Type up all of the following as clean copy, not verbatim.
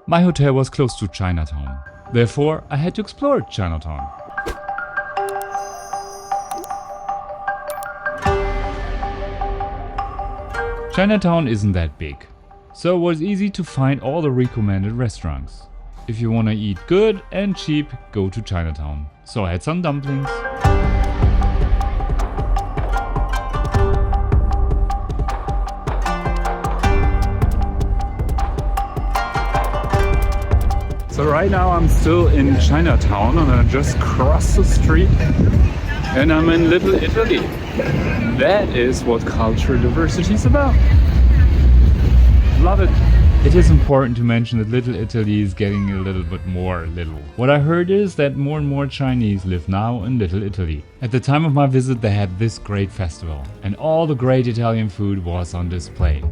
My hotel was close to Chinatown. Therefore, I had to explore Chinatown. Chinatown isn't that big, so it was easy to find all the recommended restaurants. If you wanna eat good and cheap, go to Chinatown. So I had some dumplings. So right now I'm still in Chinatown and I just crossed the street and I'm in Little Italy. That is what cultural diversity is about. Love it. It is important to mention that Little Italy is getting a little bit more little. What I heard is that more and more Chinese live now in Little Italy. At the time of my visit they had this great festival and all the great Italian food was on display.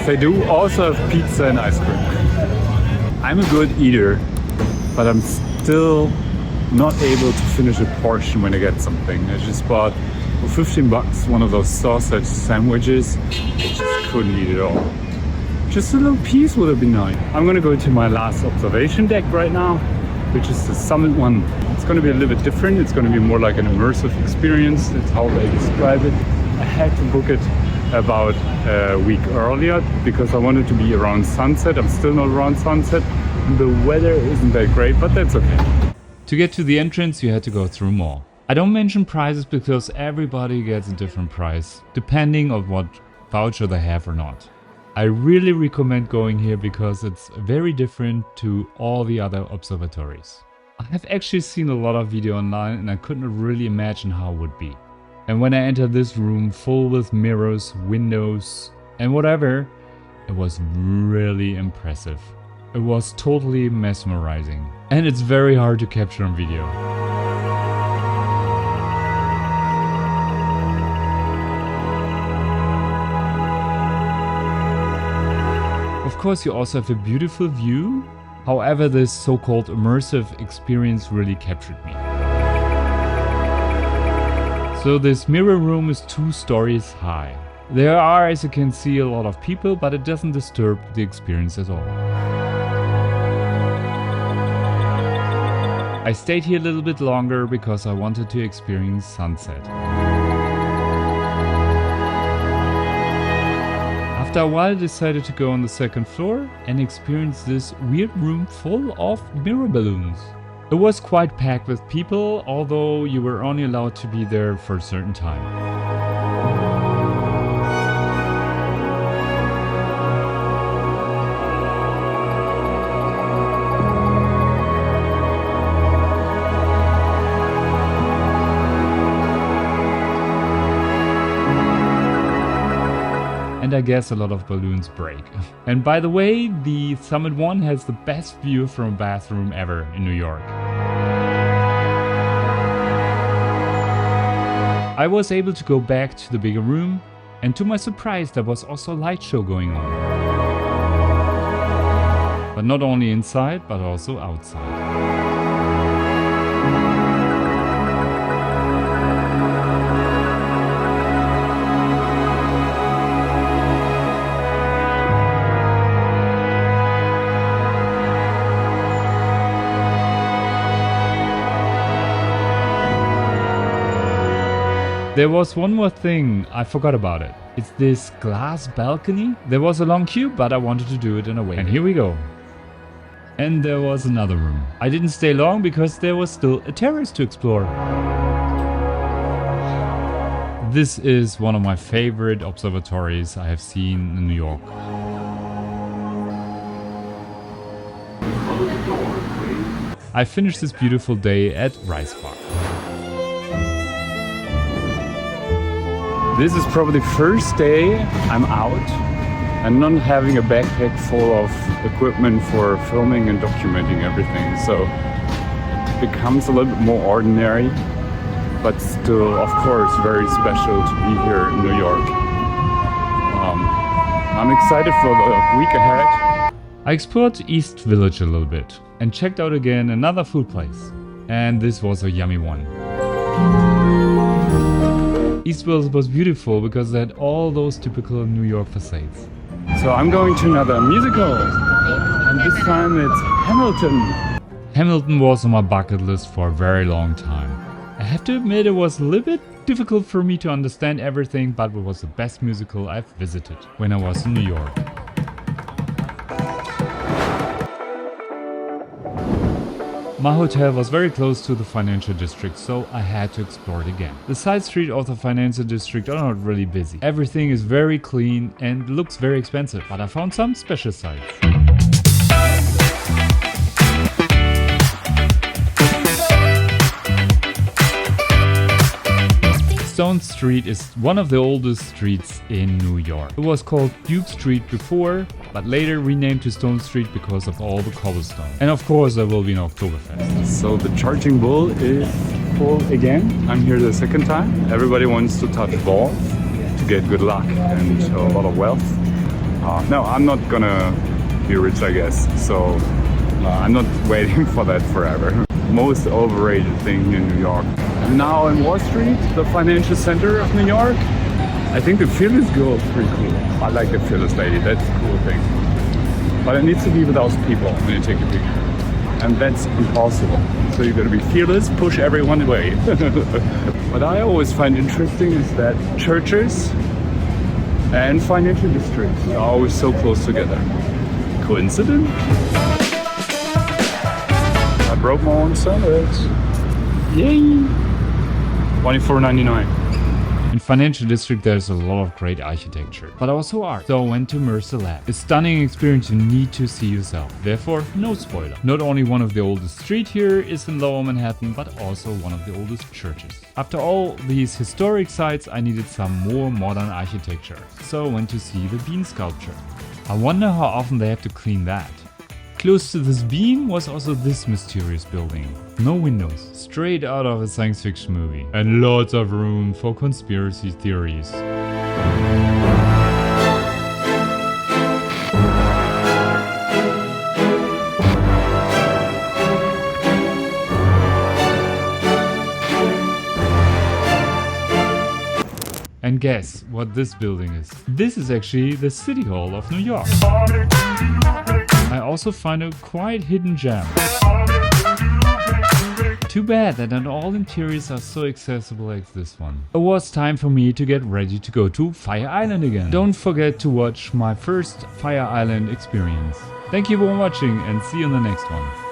They do also have pizza and ice cream. I'm a good eater, but I'm still not able to finish a portion when I get something. I just bought for 15 bucks one of those sausage sandwiches. I just couldn't eat it all. Just a little piece would have been nice. I'm gonna go to my last observation deck right now, which is the summit one. It's gonna be a little bit different. It's gonna be more like an immersive experience. That's how they describe it. I had to book it about a week earlier because I wanted to be around sunset. I'm still not around sunset and the weather isn't that great, but that's okay. To get to the entrance you had to go through more. I don't mention prices because everybody gets a different price depending on what voucher they have or not. I really recommend going here because it's very different to all the other observatories. I have actually seen a lot of video online and I couldn't really imagine how it would be. And when I entered this room full with mirrors, windows and whatever, it was really impressive. It was totally mesmerizing. And it's very hard to capture on video. Of course you also have a beautiful view. However, this so-called immersive experience really captured me. So this mirror room is 2 stories high. There are, as you can see, a lot of people, but it doesn't disturb the experience at all. I stayed here a little bit longer because I wanted to experience sunset. After a while I decided to go on the 2nd floor and experience this weird room full of mirror balloons. It was quite packed with people, although you were only allowed to be there for a certain time. And I guess a lot of balloons break. And by the way, the Summit 1 has the best view from a bathroom ever in New York. I was able to go back to the bigger room, and to my surprise there was also a light show going on. But not only inside, but also outside. There was one more thing, I forgot about it. It's this glass balcony. There was a long queue, but I wanted to do it in a way. And here we go. And there was another room. I didn't stay long because there was still a terrace to explore. This is one of my favorite observatories I have seen in New York. I finished this beautiful day at Rice Park. This is probably the first day I'm out and not having a backpack full of equipment for filming and documenting everything. So it becomes a little bit more ordinary, but still, of course, very special to be here in New York. I'm excited for the week ahead. I explored East Village a little bit and checked out again another food place. And this was a yummy one. East Village was beautiful because it had all those typical New York facades. So I'm going to another musical, and this time it's Hamilton. Hamilton was on my bucket list for a very long time. I have to admit it was a little bit difficult for me to understand everything, but it was the best musical I've visited when I was in New York. My hotel was very close to the financial district, so I had to explore it again. The side streets of the financial district are not really busy. Everything is very clean and looks very expensive, but I found some special sites. Stone Street is one of the oldest streets in New York. It was called Duke Street before, but later renamed to Stone Street because of all the cobblestone. And of course there will be an Oktoberfest. So the Charging Bull is full again. I'm here the second time. Everybody wants to touch balls to get good luck and a lot of wealth. No, I'm not gonna be rich, I guess. So I'm not waiting for that forever. Most overrated thing in New York. Now in Wall Street, the financial center of New York. I think the Fearless girl is pretty cool. I like the Fearless lady, that's a cool thing. But it needs to be without people when you take a picture. And that's impossible. So you're gonna be fearless, push everyone away. What I always find interesting is that churches and financial districts are always so close together. Coincidence? I broke my own sandwich. Yay! $24.99. In Financial District there's a lot of great architecture, but also art. So I went to Mercer Lab. A stunning experience you need to see yourself. Therefore, no spoiler. Not only one of the oldest streets here is in Lower Manhattan, but also one of the oldest churches. After all these historic sites, I needed some more modern architecture. So I went to see the bean sculpture. I wonder how often they have to clean that. Close to this beam was also this mysterious building. No windows, straight out of a science fiction movie. And lots of room for conspiracy theories. And guess what this building is? This is actually the City Hall of New York. I also find a quite hidden gem. Too bad that not all interiors are so accessible like this one. It was time for me to get ready to go to Fire Island again. Don't forget to watch my first Fire Island experience. Thank you for watching and see you in the next one.